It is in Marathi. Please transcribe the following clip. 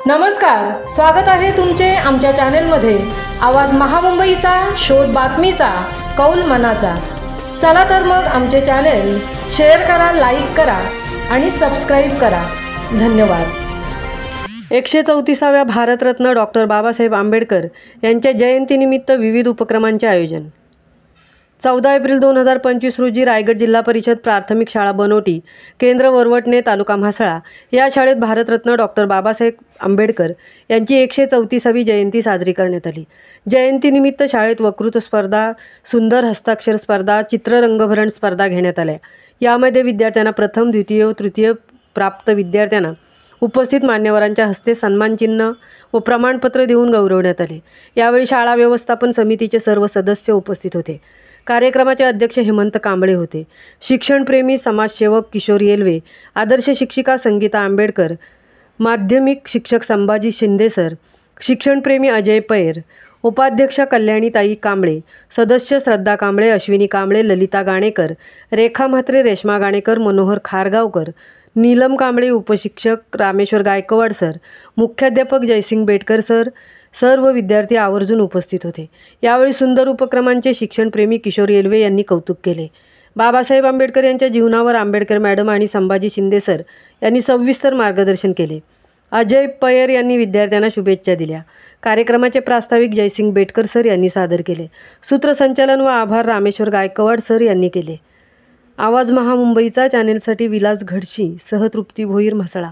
नमस्कार, स्वागत आहे तुमचे आमच्या चॅनेलमध्ये। आवाज महामुंबईचा, शोध बातमीचा, कौल मनाचा। चला तर मग आमचे चॅनेल शेअर करा, लाईक करा आणि सबस्क्राइब करा। धन्यवाद। 134व्या भारतरत्न डॉक्टर बाबासाहेब आंबेडकर यांच्या जयंतीनिमित्त विविध उपक्रमांचे आयोजन। 14 एप्रिल 2025 रोजी रायगड जिल्हा परिषद प्राथमिक शाळा बनोटी, केंद्र वरवटणे, तालुका म्हासळा या शाळेत भारतरत्न डॉक्टर बाबासाहेब आंबेडकर यांची 134वी जयंती साजरी करण्यात आली। जयंतीनिमित्त शाळेत वक्तृत्व स्पर्धा, सुंदर हस्ताक्षर स्पर्धा, चित्ररंगभरण स्पर्धा घेण्यात आल्या। यामध्ये विद्यार्थ्यांना प्रथम, द्वितीय व तृतीय प्राप्त विद्यार्थ्यांना उपस्थित मान्यवरांच्या हस्ते सन्मानचिन्ह व प्रमाणपत्र देऊन गौरवण्यात आले। यावेळी शाळा व्यवस्थापन समितीचे सर्व सदस्य उपस्थित होते। कार्यक्रमाचे अध्यक्ष हेमंत कांबळे होते। शिक्षणप्रेमी समाजसेवक किशोर येलवे, आदर्श शिक्षिका संगीता आंबेडकर, माध्यमिक शिक्षक संभाजी शिंदे सर, शिक्षणप्रेमी अजय पैर, उपाध्यक्षा कल्याणीताई कांबळे, सदस्य श्रद्धा कांबळे, अश्विनी कांबळे, ललिता गाणेकर, रेखा म्हात्रे, रेश्मा गाणेकर, मनोहर खारगावकर, नीलम कांबळे, उपशिक्षक रामेश्वर गायकवाड सर, मुख्याध्यापक जयसिंग बेटकर सर, सर्व विद्यार्थी आवर्जून उपस्थित होते। यावेळी सुंदर उपक्रमांचे शिक्षणप्रेमी किशोर येलवे यांनी कौतुक केले। बाबासाहेब आंबेडकर यांच्या जीवनावर आंबेडकर मॅडम आणि संभाजी शिंदे सर यांनी सविस्तर मार्गदर्शन केले। अजय पैर यांनी विद्यार्थ्यांना शुभेच्छा दिल्या। कार्यक्रमाचे प्रास्ताविक जयसिंग बेटकर सर यांनी सादर केले। सूत्रसंचालन व आभार रामेश्वर गायकवाड सर यांनी केले। आवाज महामुंबईचा चॅनेलसाठी विलास घडशी सह तृप्ती भोईर, म्हसळा।